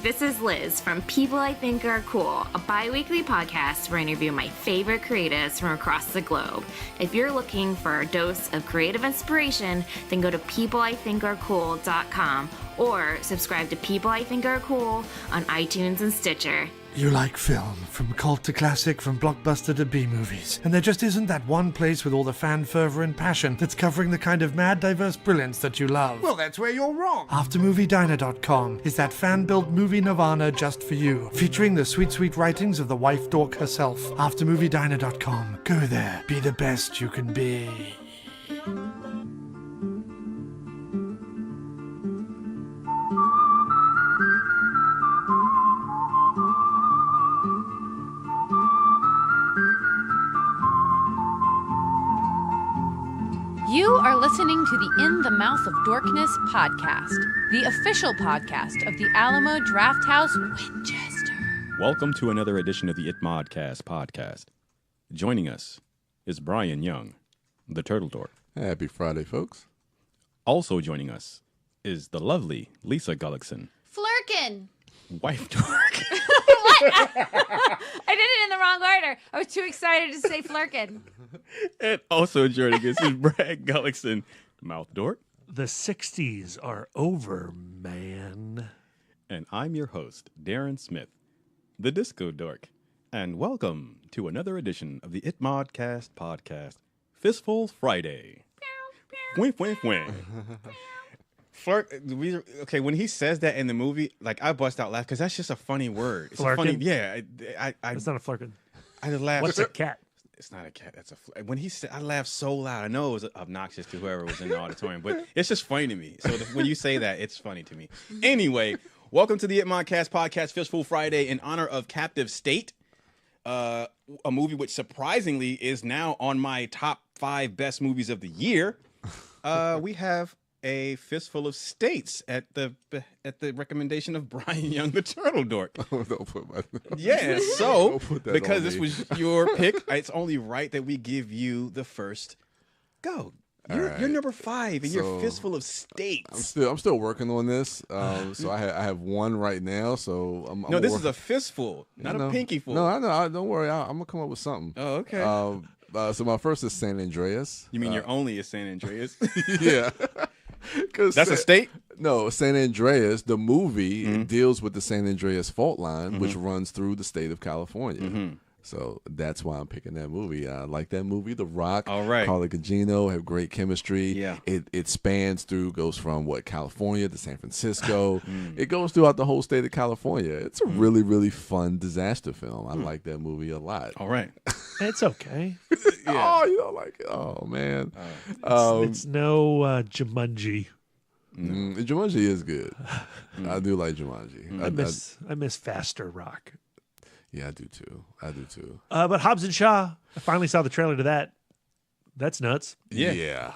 this is Liz from People I Think Are Cool, a bi-weekly podcast where I interview my favorite creatives from across the globe. If you're looking for a dose of creative inspiration, then go to peopleithinkarecool.com or subscribe to People I Think Are Cool on iTunes and Stitcher. You like film, from cult to classic, from blockbuster to B-movies. And there just isn't that one place with all the fan fervor and passion that's covering the kind of mad, diverse brilliance that you love. Well, that's where you're wrong. AfterMovieDiner.com is that fan-built movie nirvana just for you, featuring the sweet, sweet writings of the wife dork herself. AfterMovieDiner.com. Go there. Be the best you can be. You are listening to the In the Mouth of Dorkness podcast, the official podcast of the Alamo Drafthouse, Winchester. Welcome to another edition of the It Modcast podcast. Joining us is Brian Young, the Turtle Dork. Happy Friday, folks. Also joining us is the lovely Lisa Gullickson, Flurkin. wife dork. What? I did it in the wrong order. I was too excited to say Flurkin. And also joining us is Brad Gullickson, mouth dork. The 60s are over, man. And I'm your host, Darren Smith, the Disco Dork. And welcome to another edition of the It Modcast podcast, Fistful Friday. Wink, wink, wink. Okay, when he says that in the movie, like, I bust out laughing because that's just a funny word. It's a funny, yeah. It's not a flirkin. I just laughed. What's a cat? It's not a cat. That's when he said, I laughed so loud. I know it was obnoxious to whoever was in the auditorium, but it's just funny to me. So when you say that, it's funny to me. Anyway, welcome to the It Modcast podcast, Fistful Friday, in honor of Captive State, a movie which surprisingly is now on my top 5 best movies of the year. We have a Fistful of States at the recommendation of Brian Young, the Turtle Dork. Don't put my... Yeah, so because this me. was your pick, it's only right that we give you the first go. You're number 5, and you're Fistful of States. I'm still working on this. So I have one right now. So I'm this is a fistful, not a pinky full. No, I know. Don't worry. I'm gonna come up with something. Oh, okay. So my first is San Andreas. You mean your only is San Andreas? Yeah. That's a state? No, San Andreas, the movie, deals with the San Andreas fault line, which runs through the state of California. So that's why I'm picking that movie. I like that movie, The Rock. All right. Carla Gugino have great chemistry. Yeah. It spans through, goes from California to San Francisco. It goes throughout the whole state of California. It's a really, really fun disaster film. I like that movie a lot. All right. It's okay. Oh, you don't like it? Oh, man. It's no Jumanji. Jumanji is good. I do like Jumanji. I miss Faster Rock. Yeah, I do too. But Hobbs and Shaw, I finally saw the trailer to that. That's nuts. Yeah,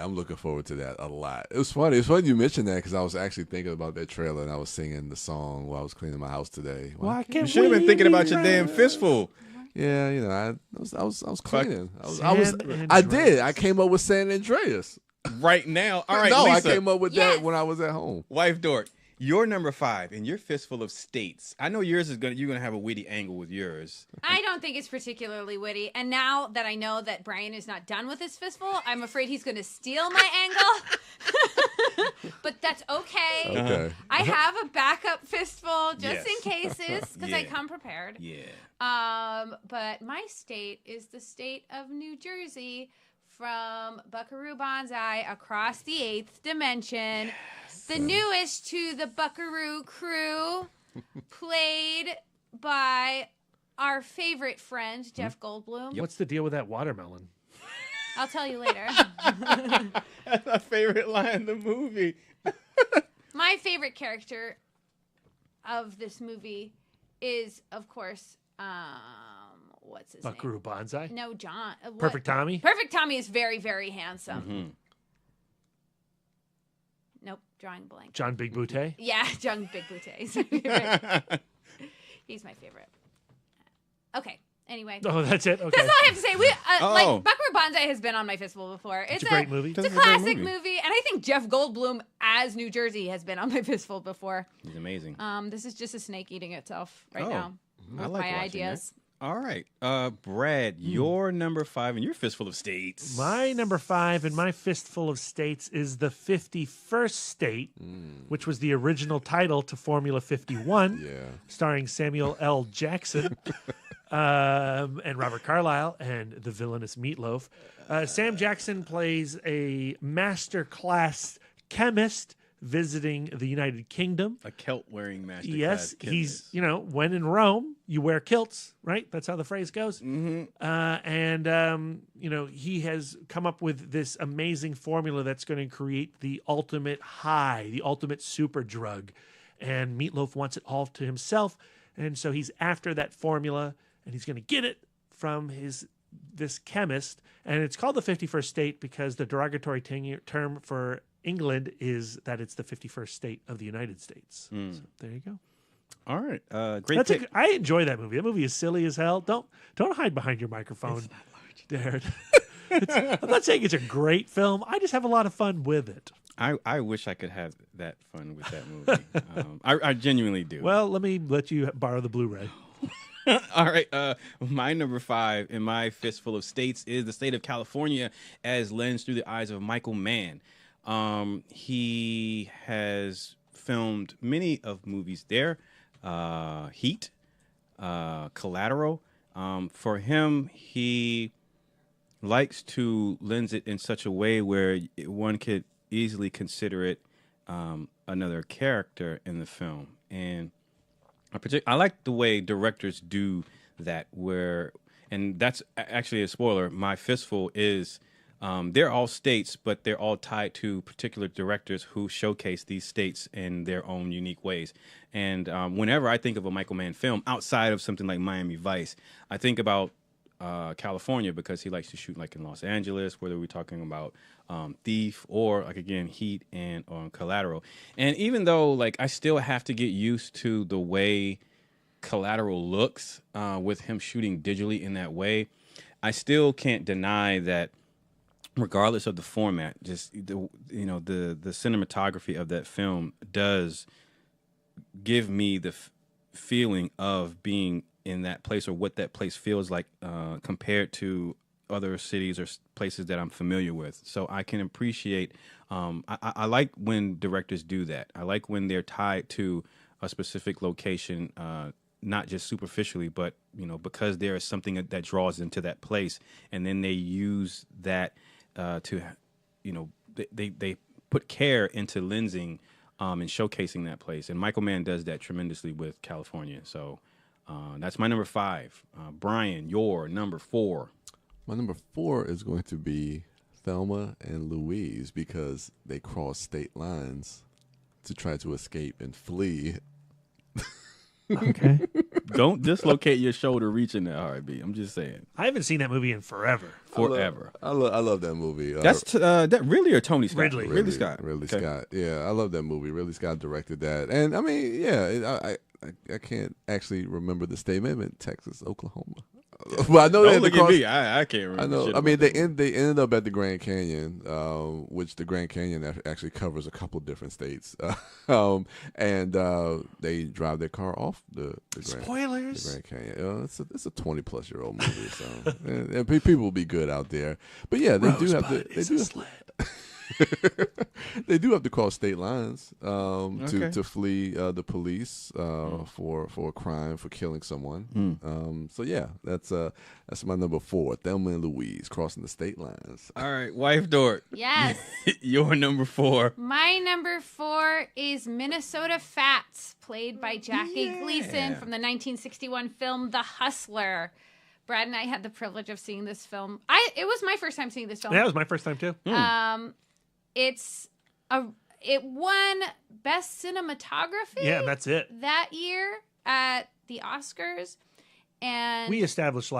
I'm looking forward to that a lot. It was funny. It's funny you mentioned that because I was actually thinking about that trailer and I was singing the song while I was cleaning my house today. Why You can't should have been thinking we about your damn rest? fistful. Yeah, I was cleaning. San I did. Andreas. I came up with San Andreas. Right now. All right, No, Lisa, I came up with that when I was at home. wife dork. You're number 5, and you're Fistful of States. I know yours is you're gonna have a witty angle with yours. I don't think it's particularly witty. And now that I know that Brian is not done with his fistful, I'm afraid he's going to steal my angle. But that's okay. Okay. I have a backup fistful just Yes. in cases because I Yeah. come prepared. Yeah. But my state is the state of New Jersey, from Buckaroo Banzai across the 8th dimension. The newest to the Buckaroo crew, played by our favorite friend, Jeff Goldblum. What's the deal with that watermelon? I'll tell you later. That's my favorite line in the movie. My favorite character of this movie is, of course, what's his Buckaroo name? Banzai? No, John. What? Perfect Tommy? Perfect Tommy is very, very handsome. Nope, drawing blank. John Big Boutte? Yeah, John Big Boutte is my favorite. He's my favorite. Okay. Anyway. Oh, that's it? Okay. That's all I have to say. Like, Oh. Buckaroo Banzai has been on my fistful before. It's a great movie. It's a It's a great classic movie. movie. And I think Jeff Goldblum as New Jersey has been on my fistful before. He's amazing. This is just a snake eating itself right Oh. now. I With like my watching ideas. that. All right. Brad, your number 5 and your Fistful of States. My number 5 and my Fistful of States is the 51st State, which was the original title to Formula 51, Yeah. starring Samuel L. Jackson and Robert Carlyle and the villainous Meatloaf. Sam Jackson plays a master class chemist visiting the United Kingdom. A kilt-wearing master Yes, class he's, chemist. when in Rome, you wear kilts, right? That's how the phrase goes. He has come up with this amazing formula that's going to create the ultimate high, the ultimate super drug. And Meatloaf wants it all to himself. And so he's after that formula, and he's going to get it from this chemist. And it's called the 51st State because the derogatory term for England is that it's the 51st state of the United States. So there you go. All right. Great pick. I enjoy that movie. That movie is silly as hell. Don't hide behind your microphone, Darren. I'm not saying it's a great film. I just have a lot of fun with it. I wish I could have that fun with that movie. I genuinely do. Well, let you borrow the Blu-ray. All right. My number 5 in my Fistful of States is the state of California as lensed through the eyes of Michael Mann. He has filmed many of movies there. Heat, Collateral. For him, he likes to lens it in such a way where one could easily consider it another character in the film. And I like the way directors do that and that's actually a spoiler. My Fistful is they're all states, but they're all tied to particular directors who showcase these states in their own unique ways. And whenever I think of a Michael Mann film outside of something like Miami Vice, I think about California because he likes to shoot like in Los Angeles, whether we're talking about Thief or like again Heat and Collateral. And even though like I still have to get used to the way Collateral looks with him shooting digitally in that way, I still can't deny that regardless of the format, just the cinematography of that film does give me the feeling of being in that place or what that place feels like compared to other cities or places that I'm familiar with. So I can appreciate, I like when directors do that. I like when they're tied to a specific location, not just superficially, but, because there is something that draws them to that place. And then they use that to, they put care into lensing and showcasing that place. And Michael Mann does that tremendously with California. So that's my number 5. Brian, your number 4. My number 4 is going to be Thelma and Louise because they cross state lines to try to escape and flee. Okay. Don't dislocate your shoulder reaching that RB. I'm just saying. I haven't seen that movie in forever. Forever. I love that movie. That's that Ridley or Tony Scott? Ridley Scott. Ridley Okay. Scott. Yeah, I love that movie. Ridley Scott directed that, and I mean, yeah, I can't actually remember the state. Maybe in Texas, Oklahoma. Well, I know Don't they look at me. I can't remember. I know. shit I mean, about they ended up at the Grand Canyon, which the Grand Canyon actually covers a couple different states, and they drive their car off the Spoilers. Grand Canyon. It's a 20-plus-year-old movie, so and people will be good out there. But yeah, they do have to. They do have they do have to cross state lines to flee the police for a crime, for killing someone. So yeah, that's my number 4. Thelma and Louise crossing the state lines. All right, wife Dork. Yes. Your number 4. My number 4 is Minnesota Fats, played by Jackie Gleason from the 1961 film The Hustler. Brad and I had the privilege of seeing this film. It was my first time seeing this film. That was my first time too. It won Best Cinematography. Yeah, that's it. That year at the Oscars, and We established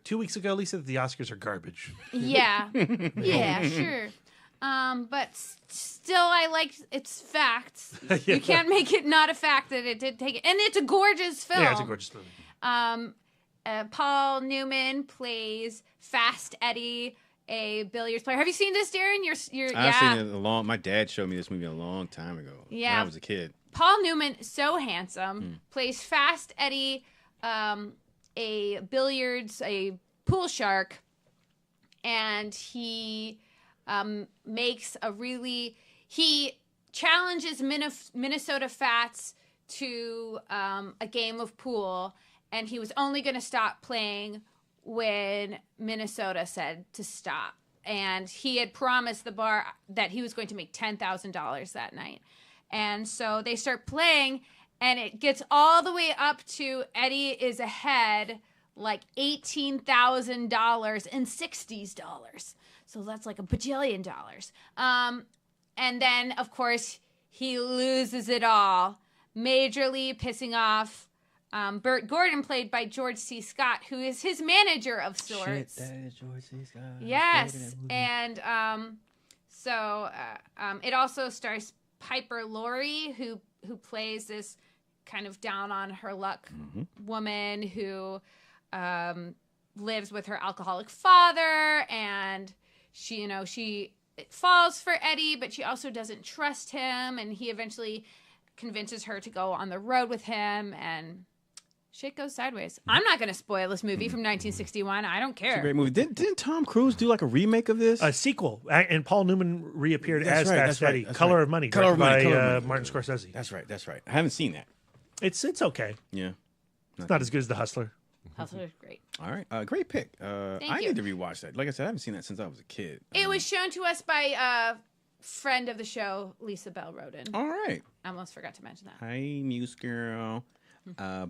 2 weeks ago, Lisa, that the Oscars are garbage. yeah, sure. But still, I like its facts. Yeah. You can't make it not a fact that it did take it, and it's a gorgeous film. Yeah, it's a gorgeous movie. Paul Newman plays Fast Eddie, a billiards player. Have you seen this, Darren? I've seen it my dad showed me this movie a long time ago. When I was a kid. Paul Newman, so handsome, plays Fast Eddie, a pool shark, and he he challenges Minnesota Fats to a game of pool, and he was only going to stop playing when Minnesota said to stop. And he had promised the bar that he was going to make $10,000 that night. And so they start playing, and it gets all the way up to Eddie is ahead like $18,000 in $60s. So that's like a bajillion dollars. And then, of course, he loses it all, majorly pissing off Burt Gordon, played by George C. Scott, who is his manager of sorts. Shit, that is George C. Scott. Yes, and it also stars Piper Laurie, who plays this kind of down on her luck woman who lives with her alcoholic father, and she falls for Eddie, but she also doesn't trust him, and he eventually convinces her to go on the road with him, and shit goes sideways. I'm not going to spoil this movie from 1961. I don't care. It's a great movie. Didn't Tom Cruise do like a remake of this? A sequel, and Paul Newman reappeared as Fast Eddie. Color of Money, Color of Money, by Martin Scorsese. That's right. I haven't seen that. It's okay. Yeah, it's not as good as The Hustler. Hustler's great. All right, great pick. Thank I you. need to rewatch that. Like I said, I haven't seen that since I was a kid. It was shown to us by a friend of the show, Lisa Bell Roden. All right. I almost forgot to mention that. Hi, Muse Girl.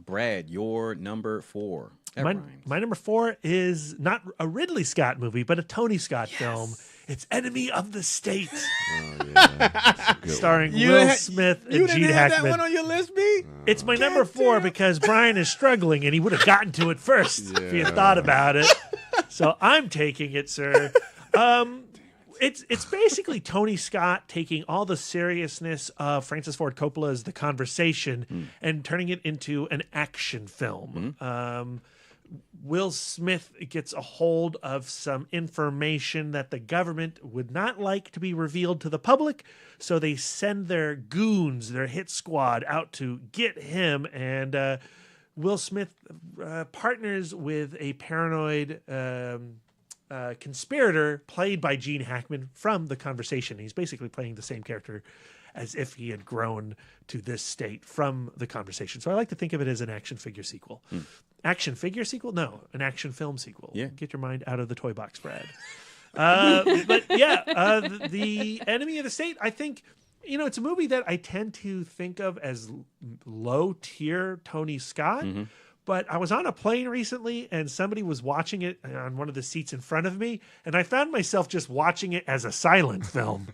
Brad, your number 4. My number 4 is not a Ridley Scott movie, but a Tony Scott film. It's Enemy of the State. Oh, yeah. Starring Will Smith and Gene Hackman. You didn't have that one on your list, B? It's my number 4 because Brian is struggling, and he would have gotten to it first if he had thought about it. So I'm taking it, sir. It's basically Tony Scott taking all the seriousness of Francis Ford Coppola's The Conversation and turning it into an action film. Will Smith gets a hold of some information that the government would not like to be revealed to the public, so they send their goons, their hit squad, out to get him, and Will Smith partners with a paranoid conspirator played by Gene Hackman from The Conversation. He's basically playing the same character as if he had grown to this state from The Conversation. So I like to think of it as an action figure sequel. Action figure sequel? No, an action film sequel. Yeah. Get your mind out of the toy box, Brad. But yeah, The Enemy of the State, I think, it's a movie that I tend to think of as low tier Tony Scott. But I was on a plane recently, and somebody was watching it on one of the seats in front of me, and I found myself just watching it as a silent film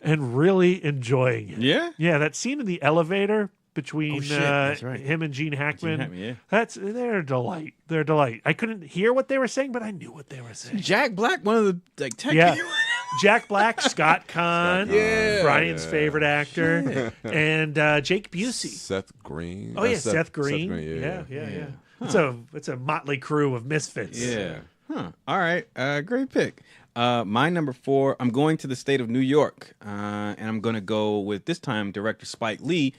and really enjoying it. Yeah? Yeah, that scene in the elevator between that's right. him and Gene Hackman, yeah. They're a delight. They're a delight. I couldn't hear what they were saying, but I knew what they were saying. Jack Black, one of the tech people. Jack Black, Scott Conn, Brian's favorite actor, and Jake Busey. Seth Green. Oh yeah, Seth Green. Yeah. Huh. It's a motley crew of misfits. Yeah. Huh. All right. Great pick. My number 4, I'm going to the state of New York, and I'm going to go with, this time, director Spike Lee.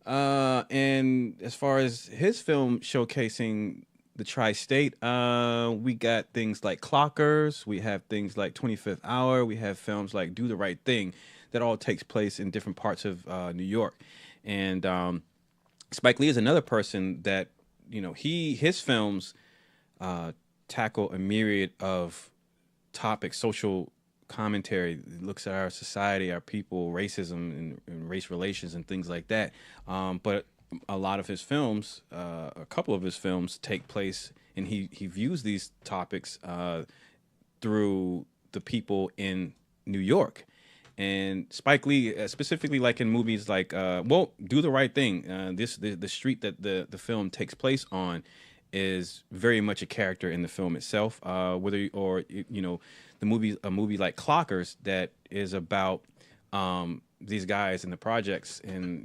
And as far as his film showcasing the tri-state, we got things like Clockers, we have things like 25th Hour, we have films like Do the Right Thing that all takes place in different parts of New York. And Spike Lee is another person that, his films tackle a myriad of topics, social commentary. It looks at our society, our people, racism and race relations and things like that. But a lot of his films, a couple of his films take place, and he views these topics through the people in New York. And Spike Lee, specifically like in movies like, Do the Right Thing, the street that the film takes place on is very much a character in the film itself. A movie like Clockers that is about these guys in the projects in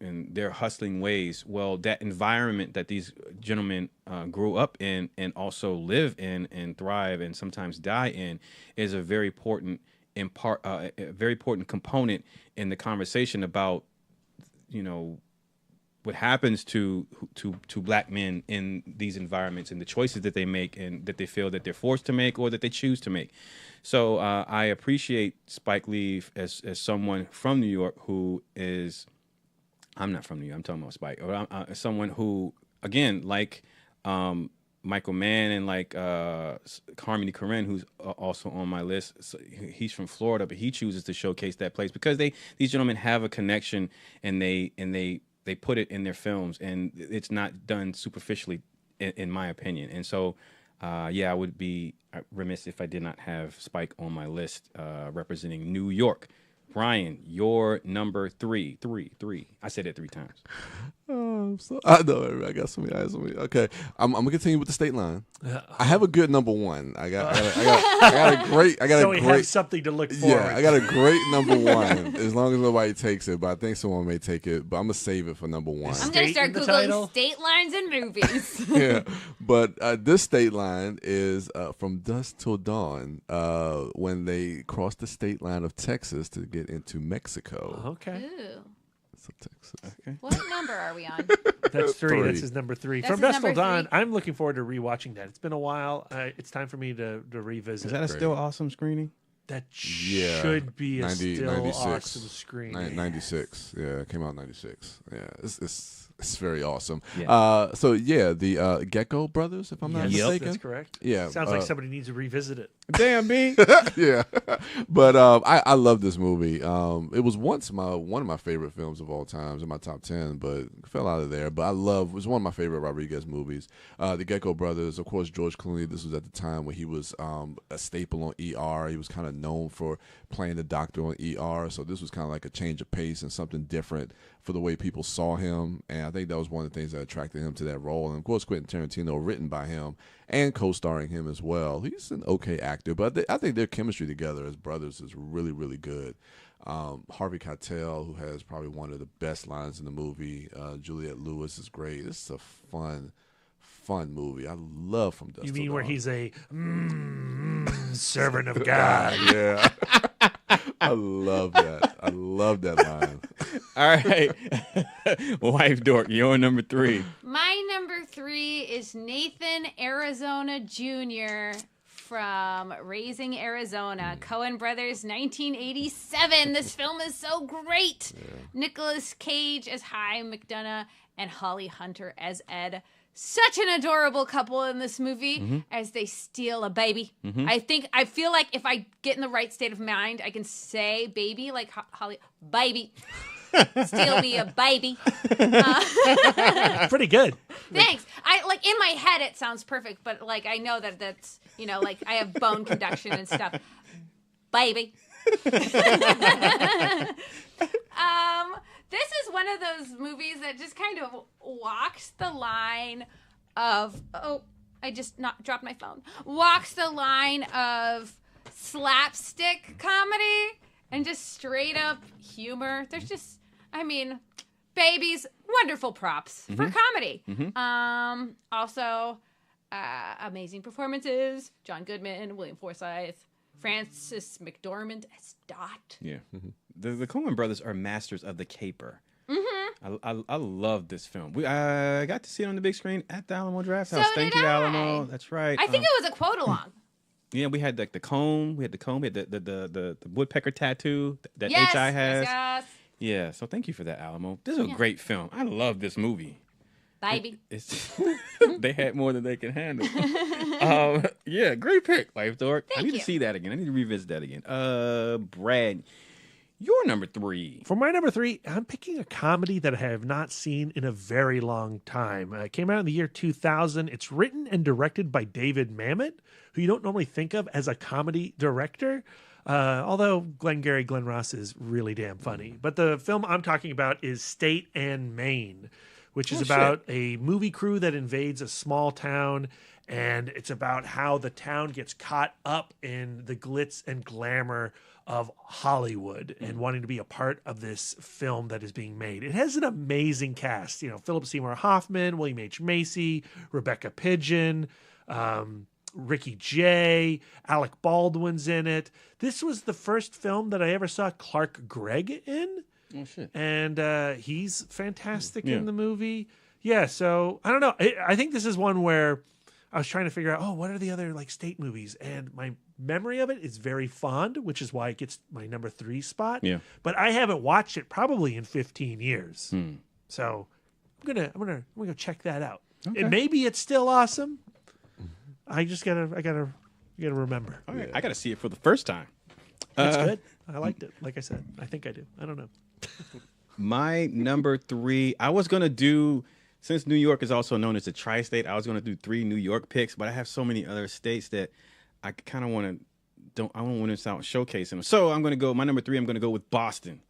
and their hustling ways. Well, that environment that these gentlemen grew up in and also live in and thrive and sometimes die in is a very important a very important component in the conversation about, you know, what happens to black men in these environments and the choices that they make and that they feel that they're forced to make or that they choose to make. So I appreciate Spike Lee as someone from New York who is, I'm not from New York, I'm talking about Spike, or someone who, again, like Michael Mann and like Harmony Korine, who's also on my list. So he's from Florida, but he chooses to showcase that place because these gentlemen have a connection and they put it in their films, and it's not done superficially, in my opinion. And so, I would be remiss if I did not have Spike on my list representing New York. Brian, your number three. I said it 3 times. I know. I got somebody. Okay, I'm gonna continue with the state line. I have a good number 1. I got a great. So we have something to look forward. Yeah, I got a great number 1. As long as nobody takes it, but I think someone may take it. But I'm gonna save it for number 1. I'm gonna start googling state lines in movies. Yeah, but this state line is from dusk till dawn when they cross the state line of Texas to get into Mexico. Okay. Ooh. Texas. Okay. What number are we on? That's 3. That's his number 3. That's From his Dusk Till number Dawn, 3. I'm looking forward to rewatching that. It's been a while. It's time for me to revisit. Is that a still awesome screening? That Yeah, should be a 90, still 96. awesome screen. 96. Yeah, it came out in 96. Yeah, it's very awesome. Yeah. So yeah, the Gecko brothers, if I'm not Yes, mistaken. that's correct. Yeah, Sounds like somebody needs to revisit it. Damn, B. Yeah, but I love this movie. It was once one of my favorite films of all times, in my top 10, but fell out of there. But it was one of my favorite Rodriguez movies. The Gecko brothers, of course, George Clooney. This was at the time when he was a staple on ER. He was kind of known for playing the doctor on ER, so this was kind of like a change of pace and something different for the way people saw him. And I think that was one of the things that attracted him to that role. And of course, Quentin Tarantino, written by him and co-starring him as well. He's an okay actor, but I think their chemistry together as brothers is really, really good. Harvey Keitel, who has probably one of the best lines in the movie. Juliette Lewis is great. This is a fun movie. I love From Dusk You Till mean where Dawn. he's a servant of God? Yeah. I love that. I love that line. All right. Wife Dork, your number 3. My number 3 is Nathan Arizona Jr. from Raising Arizona, Coen Brothers, 1987. This film is so great. Yeah. Nicolas Cage as Hy McDonough and Holly Hunter as Ed. Such an adorable couple in this movie as they steal a baby. I feel like if I get in the right state of mind, I can say baby like Holly. Baby. Steal me a baby. Pretty good. Thanks. In my head it sounds perfect, but like I know that's like I have bone conduction and stuff. Baby. This is one of those movies that just kind of walks the line of I just dropped my phone. Walks the line of slapstick comedy and just straight up humor. There's just babies, wonderful props for comedy. Also, amazing performances. John Goodman, William Forsythe, Frances McDormand as Dot. Yeah. The Coen brothers are masters of the caper. I love this film. I got to see it on the big screen at the Alamo Drafthouse. Thank you, Alamo. That's right. I think it was a quote along. Yeah, we had the comb. We had the woodpecker tattoo that Yes, H.I. has. Yes. Yeah, so thank you for that, Alamo. This is a great film. I love this movie. Baby. They had more than they can handle. Yeah, great pick, Wife Dork. I need to see that again. I need to revisit that again. Brad, your number 3. For my number 3, I'm picking a comedy that I have not seen in a very long time. It came out in the year 2000. It's written and directed by David Mamet, who you don't normally think of as a comedy director. Although Glenn Ross is really damn funny. But the film I'm talking about is State and Maine, which is about a movie crew that invades a small town And it's about how the town gets caught up in the glitz and glamour of Hollywood and wanting to be a part of this film that is being made. It has an amazing cast. You know, Philip Seymour Hoffman, William H. Macy, Rebecca Pidgeon, Ricky Jay, Alec Baldwin's in it. This was the first film that I ever saw Clark Gregg in. Oh, shit. And he's fantastic in the movie. Yeah, so I don't know. I think this is one where I was trying to figure out, what are the other like state movies? And my memory of it is very fond, which is why it gets my number 3 spot. Yeah. But I haven't watched it probably in 15 years. So I'm gonna check that out. Okay. Maybe it's still awesome. I gotta remember. All right. I got to see it for the first time. That's good. I liked it. Like I said, I think I do. I don't know. My number 3, I was going to do, since New York is also known as the tri-state, I was going to do 3 New York picks, but I have so many other states that I kind of want to, I don't want to sound showcasing them. So I'm going to go, my number 3, I'm going to go with Boston,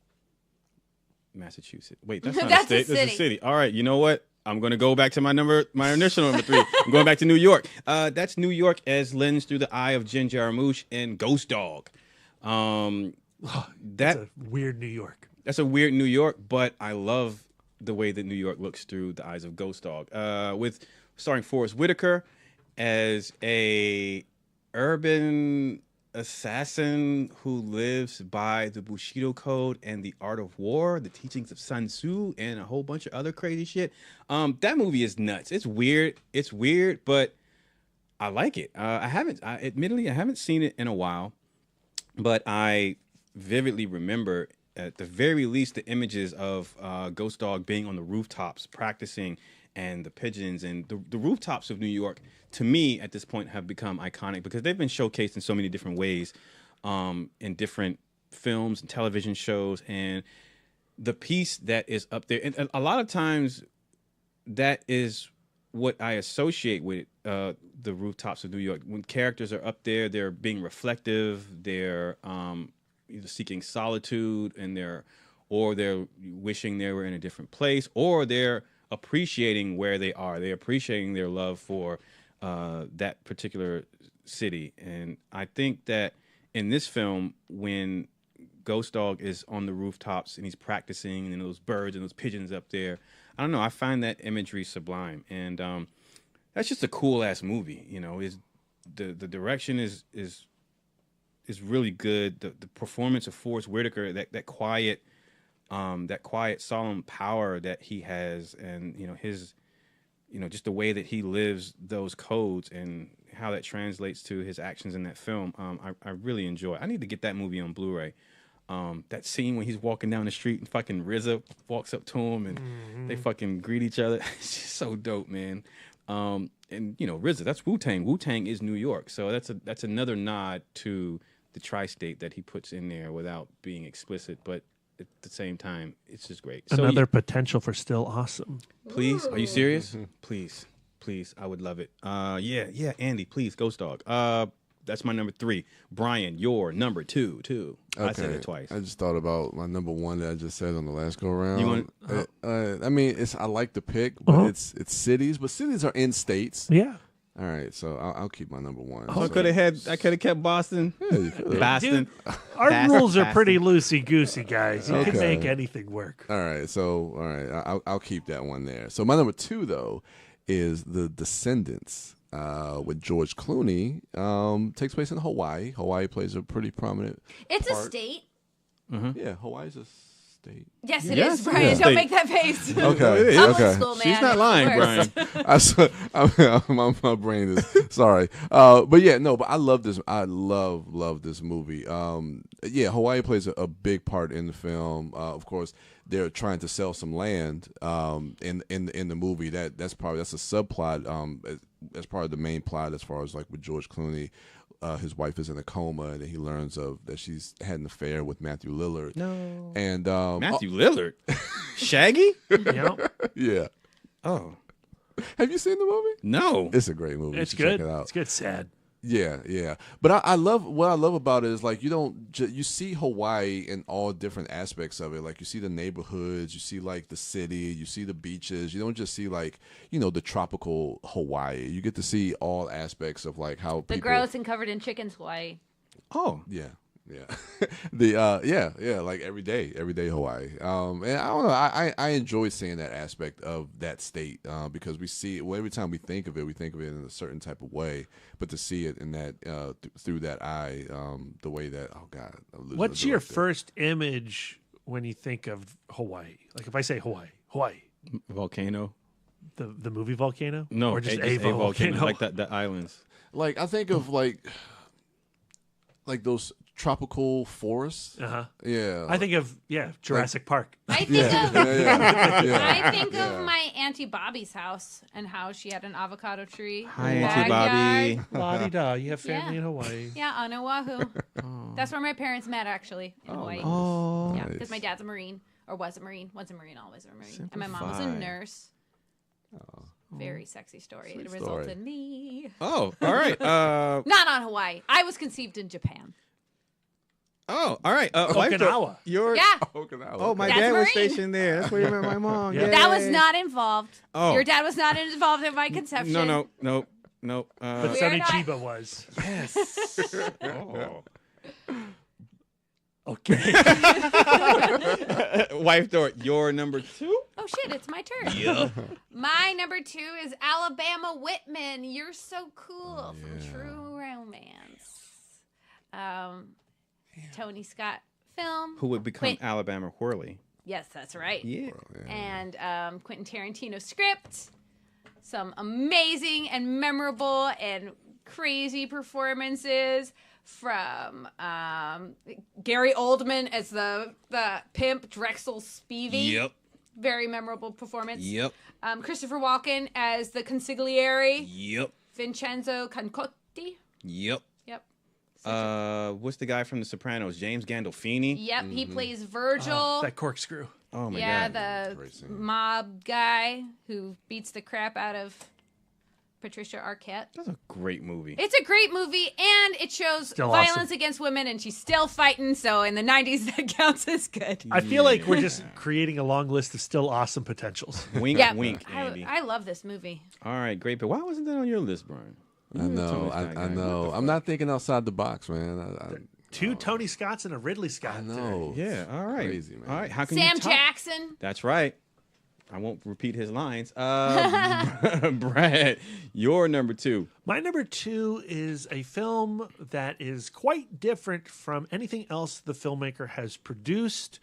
Massachusetts. Wait, that's not That's a state. a That's a city. city. All right. You know what? I'm going to go back to my initial number 3. I'm going back to New York. That's New York as lens through the eye of Jen Jarmusch and Ghost Dog. That's a weird New York. That's a weird New York, but I love the way that New York looks through the eyes of Ghost Dog. With starring Forrest Whitaker as a urban assassin who lives by the Bushido Code and the art of war, the teachings of Sun Tzu, and a whole bunch of other crazy shit. That movie is nuts. It's weird. It's weird, but I like it. Admittedly, I haven't seen it in a while, but I vividly remember, at the very least, the images of Ghost Dog being on the rooftops practicing, and the pigeons and the rooftops of New York, to me, at this point, have become iconic because they've been showcased in so many different ways in different films and television shows. And the piece that is up there, and a lot of times that is what I associate with the rooftops of New York. When characters are up there, they're being reflective, they're either seeking solitude, and they're wishing they were in a different place, or they're appreciating where they are. They're appreciating their love for that particular city. And I think that in this film, when Ghost Dog is on the rooftops and he's practicing, and those birds and those pigeons up there, I don't know, I find that imagery sublime. And that's just a cool ass movie. You know, the direction is really good. The performance of Forrest Whitaker, that quiet, solemn power that he has, and his, just the way that he lives those codes and how that translates to his actions in that film. I really enjoy. I need to get that movie on Blu-ray. That scene when he's walking down the street and fucking RZA walks up to him and they fucking greet each other. It's just so dope, man. And RZA, that's Wu-Tang. Wu-Tang is New York, so that's another nod to the tri-state that he puts in there without being explicit, but at the same time, it's just great. Another potential for still awesome. Please, are you serious? Please, I would love it. Yeah, Andy, please, Ghost Dog. That's my number 3. Brian, your number 2 too. Okay. I said it twice. I just thought about my number 1 that I just said on the last go round. You want? I mean, I like the pick, but it's cities, but cities are in states. Yeah. All right, so I'll keep my number 1. I could have kept Boston. Yeah, you could. Boston. Dude, our rules are pretty loosey-goosey, guys. You can make anything work. All right, I'll keep that one there. So my number 2, though, is The Descendants with George Clooney. Takes place in Hawaii. Hawaii plays a pretty prominent It's part. a state. Yeah, Hawaii's a state. Yes, it Yes, is, Brian. yeah. Don't make that face. Okay, I'm okay. old school, man. She's not lying, Worse. Brian. My brain is sorry, but yeah, no, but I love this. I love this movie. Yeah, Hawaii plays a big part in the film. Of course, they're trying to sell some land in the movie. That's a subplot. As part of the main plot, as far as like with George Clooney. His wife is in a coma, and he learns that she's had an affair with Matthew Lillard. No. And Matthew Lillard, Shaggy. Yep. Yeah. Oh Have you seen the movie? no. It's a great movie. It's You should good. Check it out. It's good. Sad. Yeah. But I love what I love about it is like you see Hawaii in all different aspects of it. Like you see the neighborhoods, you see like the city, you see the beaches. You don't just see like the tropical Hawaii. You get to see all aspects of like how The people, gross and covered in chickens Hawaii. Oh, yeah. Like everyday Hawaii. And I don't know. I enjoy seeing that aspect of that state because we see it every time we think of it in a certain type of way. But to see it in that through that eye, the way that What's your first image when you think of Hawaii? Like if I say Hawaii, volcano. The movie Volcano? No, or just a a volcano, like the islands. Like I think of like those tropical forests. Yeah. I think of Jurassic Park. I think of I think of my Auntie Bobby's house and how she had an avocado tree. Hi, in the Auntie backyard. Bobby. La-di-da, you have family in Hawaii. Yeah, on Oahu. That's where my parents met, actually, in Hawaii. Oh, Yeah, because my dad's a Marine, or was a Marine. Once a Marine, always a Marine. And my mom was a Simplify. nurse. Very sexy story. Sweet It resulted story. in me. Oh, all right. Not on Hawaii. I was conceived in Japan. Oh, all right. Okinawa. You're Yeah. Oh, my That's dad was Marine. stationed there. That's where you met my mom. Yeah. That was Yay. not involved. Oh. Your dad was not involved in my conception. No. But We're Sonny not- Chiba was. Yes. Oh. Okay. Wife door, your number 2? Oh shit, it's my turn. Yeah. My number 2 is Alabama Whitman. You're So Cool from True Romance. Tony Scott film. Who would become Wait. Alabama Whirly? Yes, that's right. Yeah. And Quentin Tarantino script. Some amazing and memorable and crazy performances from Gary Oldman as the pimp Drexel Spivey. Yep. Very memorable performance. Yep. Christopher Walken as the consigliere. Yep. Vincenzo Concotti. Yep. Yep. What's the guy from The Sopranos? James Gandolfini. Yep, he plays Virgil. That corkscrew. Oh my yeah, god. Great the scene. mob guy who beats the crap out of Patricia Arquette. That's a great movie. It's a great movie, and it shows Still violence awesome. against women, and she's still fighting. So in the 90s, that counts as good. I feel like we're just creating a long list of still awesome potentials. Wink, Yeah, wink, Andy. I love this movie. All right, great. But why wasn't that on your list, Brian? I know. I know. I'm not thinking outside the box, man. 2 Tony Scotts and a Ridley Scott. I know. Yeah, all right. Crazy, man. All right, how can Sam you top? Jackson. That's right. I won't repeat his lines. Brad, your number 2. My number 2 is a film that is quite different from anything else the filmmaker has produced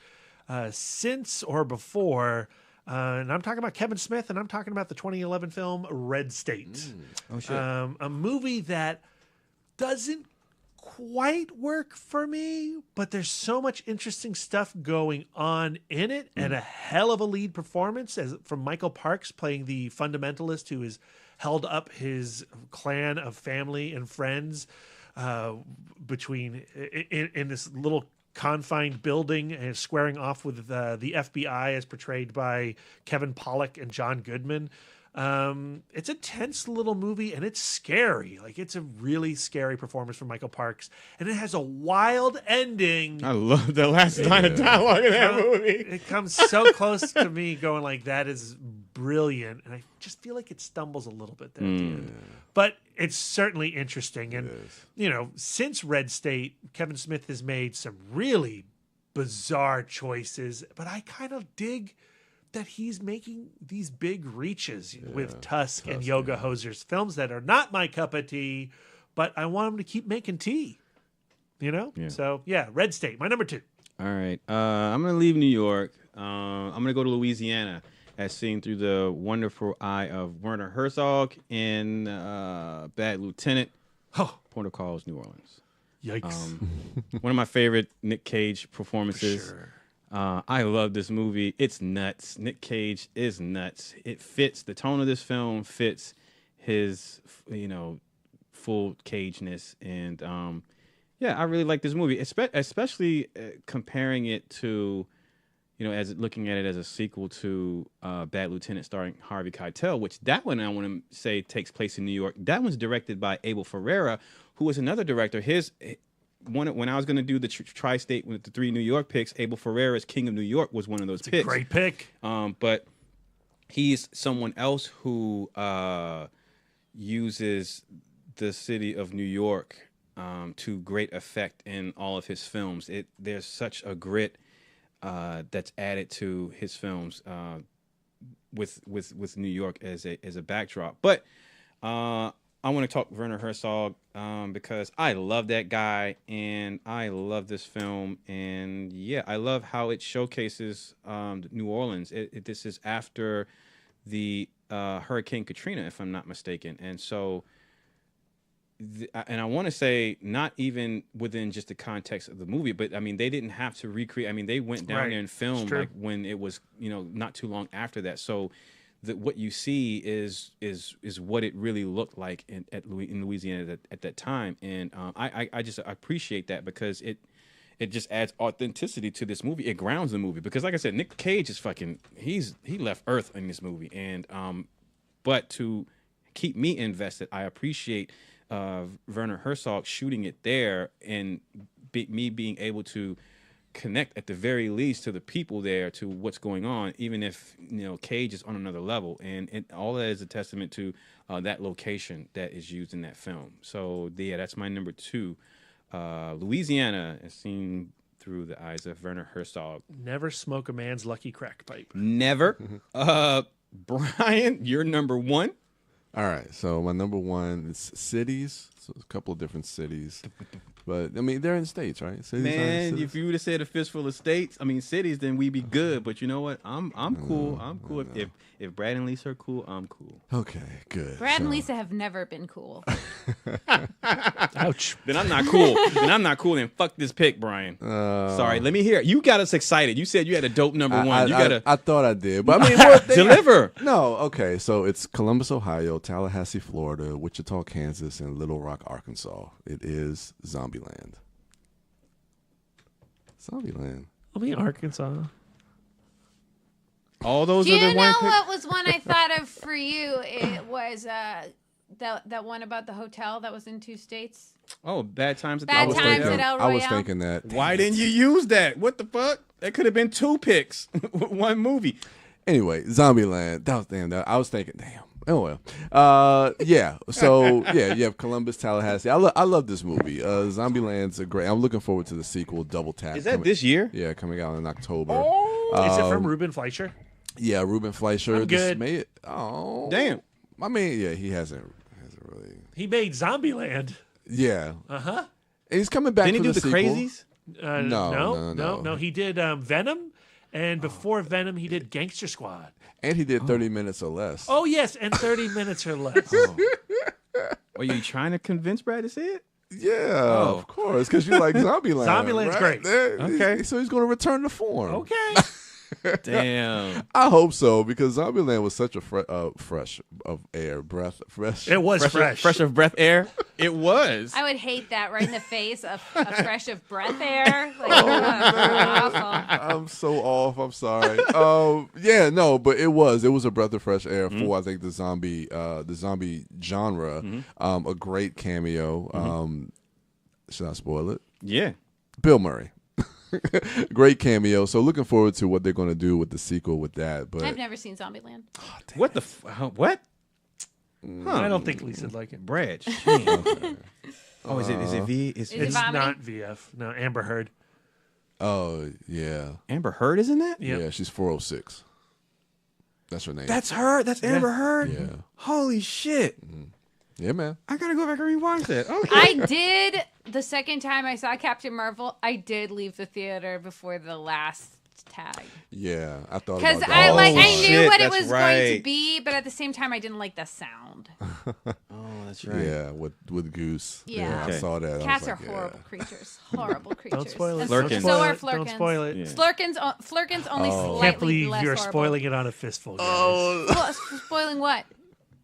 since or before. And I'm talking about Kevin Smith, and I'm talking about the 2011 film Red State. Oh, shit. A movie that doesn't quite work for me, but there's so much interesting stuff going on in it, and a hell of a lead performance from Michael Parks playing the fundamentalist who has held up his clan of family and friends between in this little confined building and squaring off with the FBI as portrayed by Kevin Pollak and John Goodman. It's a tense little movie, and it's scary. Like, it's a really scary performance from Michael Parks, and it has a wild ending. I love the last line of dialogue in that movie. It comes so close to me going like, that is brilliant. And I just feel like it stumbles a little bit there at the end. But it's certainly interesting. And, since Red State, Kevin Smith has made some really bizarre choices, but I kind of dig that he's making these big reaches with Tusk and Yoga Hosers, films that are not my cup of tea, but I want him to keep making tea. Yeah. So, Red State, my number 2. All right. I'm going to leave New York. I'm going to go to Louisiana, as seen through the wonderful eye of Werner Herzog in Bad Lieutenant, Port of Calls, New Orleans. Yikes. One of my favorite Nick Cage performances. Sure. I love this movie. It's nuts. Nick Cage is nuts. It fits. The tone of this film fits his, full cageness. And, I really like this movie, especially comparing it to, as looking at it as a sequel to Bad Lieutenant starring Harvey Keitel, which that one I want to say takes place in New York. That one's directed by Abel Ferreira, who is another director. When I was going to do the tri-state with the 3 New York picks, Abel Ferrara's King of New York was one of those picks. Great pick. But he's someone else who uses the city of New York to great effect in all of his films. There's such a grit that's added to his films with New York as a backdrop. But I want to talk Werner Herzog because I love that guy and I love this film, and yeah, I love how it showcases New Orleans. This is after the Hurricane Katrina, if I'm not mistaken, and so. And I want to say not even within just the context of the movie, but I mean they didn't have to recreate. I mean they went down there and filmed like when it was not too long after that. So what you see is what it really looked like in Louisiana at that time, and I just appreciate that because it just adds authenticity to this movie. It grounds the movie because like I said, Nick Cage is he left Earth in this movie, and but to keep me invested, I appreciate. Werner Herzog shooting it there and me being able to connect at the very least to the people there, to what's going on, even if Cage is on another level, and all that is a testament to that location that is used in that film. So yeah, that's my number 2. Louisiana is seen through the eyes of Werner Herzog. Never smoke a man's lucky crack pipe. Never. Brian, you're number 1. All right, so my number 1 is cities. So a couple of different cities, but I mean they're in states, right? Cities Man, if you would have said a fistful of states, I mean cities, then we'd be good. But you know what? I'm cool. I'm cool. If Brad and Lisa are cool, I'm cool. Okay, good. Brad and Lisa have never been cool. Ouch. Then I'm not cool. Then fuck this pick, Brian. Sorry, let me hear it. You got us excited. You said you had a dope number 1. I thought I did, but I mean, deliver. No, okay. So it's Columbus, Ohio, Tallahassee, Florida, Wichita, Kansas, and Little Rock, Arkansas. It is Zombieland. Zombieland. I mean, Arkansas. All those Do are the you one know pick? what was one I thought of for you? It was that one about the hotel that was in 2 states. Oh, Bad Times at the Bad El Times Royale. at El Royale. I was thinking that. Why didn't you use that? What the fuck? That could have been 2 picks with one movie. Anyway, Zombieland. I was thinking, damn. Oh well. Yeah. So yeah, you have Columbus, Tallahassee. I love this movie. Zombieland's a great. I'm looking forward to the sequel, Double Tap. Is that this year? Yeah, coming out in October. Is it from Ruben Fleischer? Yeah, Ruben Fleischer. I'm good. Damn. I mean, yeah, he hasn't really. He made Zombieland. Yeah. Uh-huh. And he's coming back. Didn't he for do the sequel. Crazies? No. He did Venom, and before Venom, he did Gangster Squad. And he did 30 minutes or less. Oh yes, and 30 minutes or less. Are you trying to convince Brad to see it? Yeah, of course, because you like Zombieland. Zombieland's right? great. Okay. So he's going to return to form. Okay. Damn. I hope so, because Zombieland was such a fresh of air, fresh. It was fresh. Fresh of breath air. It was. I would hate that right in the face of a fresh of breath air. Like, awful. I'm so off. I'm sorry. Yeah, no, but it was a breath of fresh air for I think the zombie genre. A great cameo. Should I spoil it? Yeah. Bill Murray. Great cameo. So looking forward to what they're going to do with the sequel with that. But I've never seen Zombieland. What the what? I don't think Lisa'd like it. Brad. Shame. Oh, is it V? Is it It's vomiting? not VF. No, Amber Heard. Oh yeah, Amber Heard is in that? Yep. yeah. She's 406. That's her name. That's her. That's Amber Heard. Yeah. Holy shit. Yeah, man. I gotta go back and rewatch that. Okay. I did, the second time I saw Captain Marvel, I did leave the theater before the last tag. Yeah, I thought Because about I that. I knew shit, what it that's was going to right. be, but at the same time I didn't like the sound. Oh, that's right. Yeah, with Goose. Yeah. I Okay. saw that. I Cats was are like, horrible creatures. Horrible creatures. Don't spoil it. And Flurkins. So are Don't Flurkins. spoil it. Yeah. Flurkins only slightly Can't believe less you're horrible. spoiling it on a fistful. Guys. Spoiling what?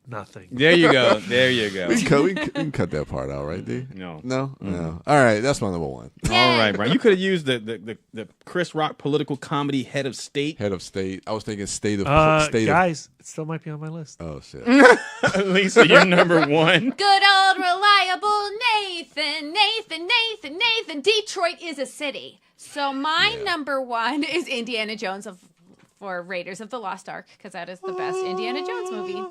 nothing. There you go. There you go. We can cut that part out, right, D? No. No? No. All right, that's my number one. All right, Brian. You could have used the Chris Rock political comedy Head of State. Head of State. I was thinking state of guys, it still might be on my list. Oh shit. Lisa, you're number one. Good old reliable Nathan. Detroit is a city. So my number one is Indiana Jones for Raiders of the Lost Ark, because that is the best Indiana Jones movie.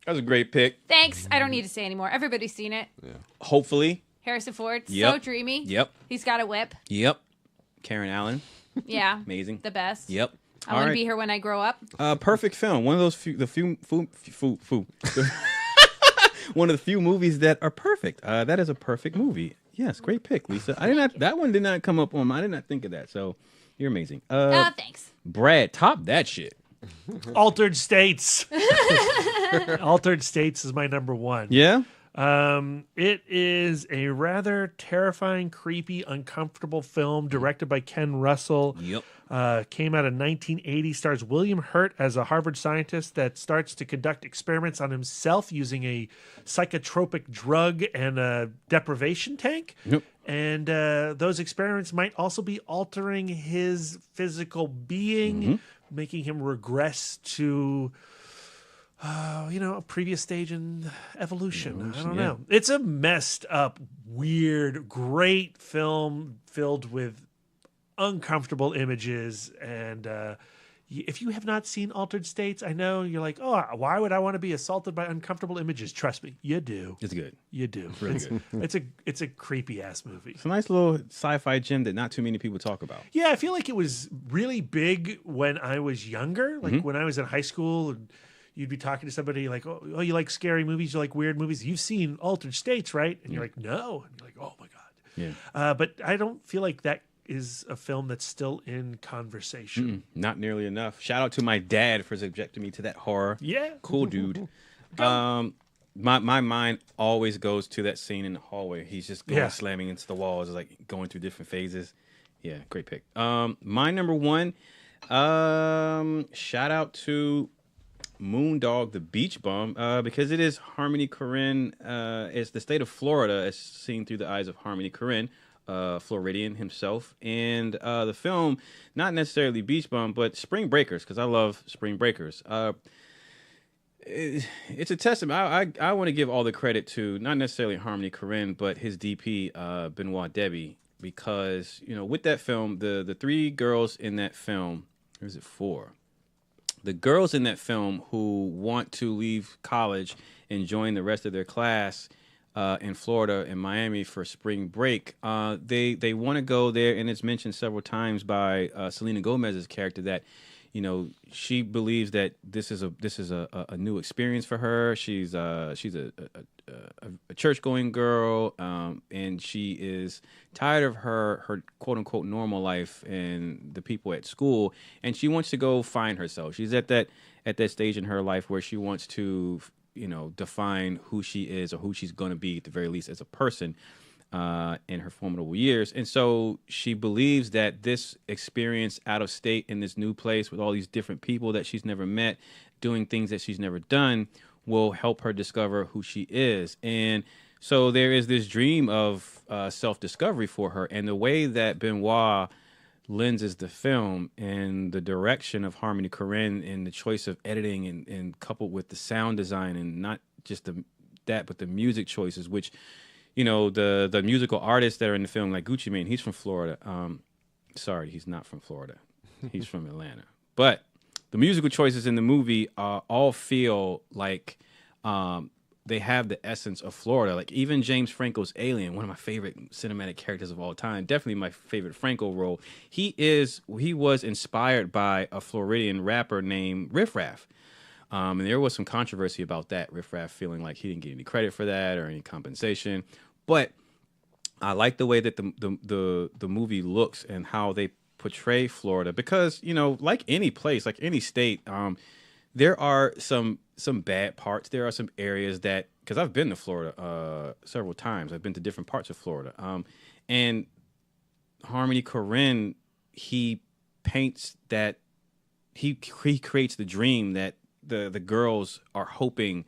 That was a great pick. Thanks. I don't need to say anymore. Everybody's seen it. Yeah. Hopefully. Harrison Ford, Yep. so dreamy. Yep. He's got a whip. Yep. Karen Allen. Yeah. Amazing. The best. Yep. I want to be here when I grow up. Perfect film. One of those one of the few movies that are perfect. That is a perfect movie. Yes, great pick, Lisa. That one did not come up on. I did not think of that. So you're amazing. Thanks. Brad, top that shit. Altered States. Altered States is my number one. Yeah. It is a rather terrifying, creepy, uncomfortable film directed by Ken Russell. Yep. Came out in 1980. Stars William Hurt as a Harvard scientist that starts to conduct experiments on himself using a psychotropic drug and a deprivation tank. Yep. And those experiments might also be altering his physical being, making him regress to a previous stage in evolution. I don't know. It's a messed up, weird, great film filled with uncomfortable images. And if you have not seen Altered States, I know you're like, oh, why would I want to be assaulted by uncomfortable images? Trust me, you do. It's good. You do. It's really good. It's a creepy ass movie. It's a nice little sci-fi gem that not too many people talk about. Yeah, I feel like it was really big when I was younger, like when I was in high school, and you'd be talking to somebody like, oh, you like scary movies, you like weird movies. You've seen Altered States, right? And you're like, no. And you're like, oh my God. Yeah. But I don't feel like that is a film that's still in conversation. Not nearly enough. Shout out to my dad for subjecting me to that horror. Yeah. Cool dude. My mind always goes to that scene in the hallway. He's just going slamming into the walls, like going through different phases. Yeah, great pick. My number one, shout out to Moondog the Beach Bum, because it is Harmony Korine. It's the state of Florida as seen through the eyes of Harmony Korine, Floridian himself. And the film, not necessarily Beach Bum, but Spring Breakers, because I love Spring Breakers. It's a testament. I want to give all the credit to not necessarily Harmony Korine, but his DP, Benoit Debby, because, with that film, the three girls in that film, or is it four? The girls in that film who want to leave college and join the rest of their class in Florida and Miami for spring break, they want to go there, and it's mentioned several times by Selena Gomez's character that, she believes that this is a new experience for her. She's a church going girl, and she is tired of her quote unquote normal life and the people at school, and she wants to go find herself. She's at that stage in her life where she wants to define who she is or who she's going to be at the very least as a person in her formidable years. And so she believes that this experience out of state in this new place with all these different people that she's never met, doing things that she's never done, will help her discover who she is. And so there is this dream of self-discovery for her. And the way that Benoit lenses the film and the direction of Harmony Korine and the choice of editing and coupled with the sound design, and not just but the music choices, which, the musical artists that are in the film, like Gucci Mane, he's from Florida. Sorry, he's not from Florida. He's from Atlanta. But the musical choices in the movie all feel like they have the essence of Florida. Like even James Franco's Alien, one of my favorite cinematic characters of all time, definitely my favorite Franco role. He was inspired by a Floridian rapper named Riff Raff. And there was some controversy about that, Riff Raff feeling like he didn't get any credit for that or any compensation. But I like the way that the movie looks and how they portray Florida, because like any place, like any state, there are some bad parts. There are some areas that, because I've been to Florida several times. I've been to different parts of Florida, and Harmony Korine, he paints that he creates the dream that the girls are hoping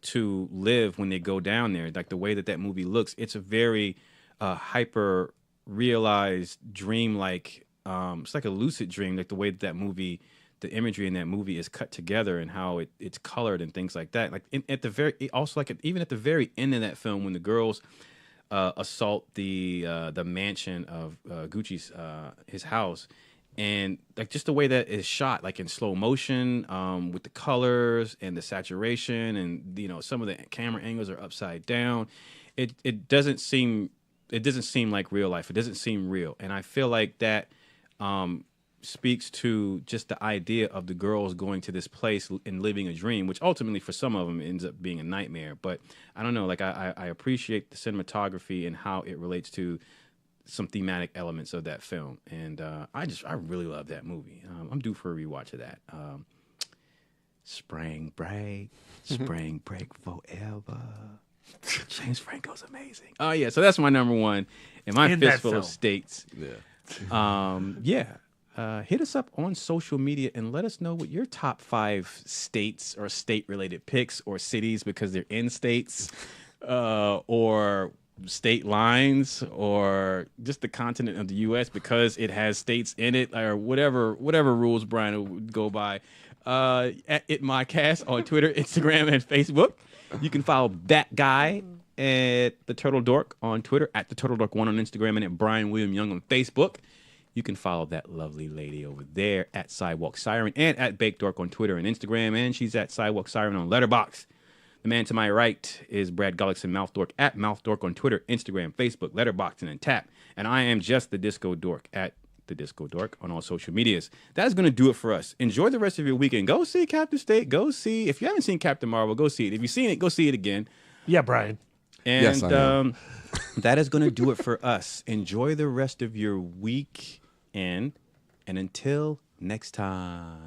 to live when they go down there. Like the way that movie looks, it's a very hyper realized dream. Like it's like a lucid dream. Like the way that movie, the imagery in that movie is cut together and how it's colored and things like that. Like at the very also like even at the very end of that film when the girls assault the mansion of Gucci's his house. And like just the way that is shot, like in slow motion, with the colors and the saturation, and some of the camera angles are upside down. It doesn't seem like real life. It doesn't seem real, and I feel like that speaks to just the idea of the girls going to this place and living a dream, which ultimately for some of them ends up being a nightmare. But I don't know. Like I appreciate the cinematography and how it relates to some thematic elements of that film, and I really love that movie. I'm due for a rewatch of that. Spring Break forever. James Franco's amazing. Oh yeah, so that's my number one, and my Fistful of States. Hit us up on social media and let us know what your top 5 states or state-related picks or cities because they're in states, or state lines, or just the continent of the U.S. because it has states in it, or whatever rules Brian would go by. At ItMyCast on Twitter, Instagram, and Facebook. You can follow that guy at the Turtle Dork on Twitter, at the Turtle Dork 1 on Instagram, and at Brian William Young on Facebook. You can follow that lovely lady over there at Sidewalk Siren and at Baked Dork on Twitter and Instagram, and she's at Sidewalk Siren on Letterboxd. The man to my right is Brad Gullickson, Mouth Dork, at Mouth Dork on Twitter, Instagram, Facebook, Letterboxd, and Tap. And I am just the Disco Dork at the Disco Dork on all social medias. That is going to do it for us. Enjoy the rest of your weekend. Go see Captain State. Go see, if you haven't seen Captain Marvel, go see it. If you've seen it, go see it again. Yeah, Brian. And yes, I am. That is going to do it for us. Enjoy the rest of your week, and until next time.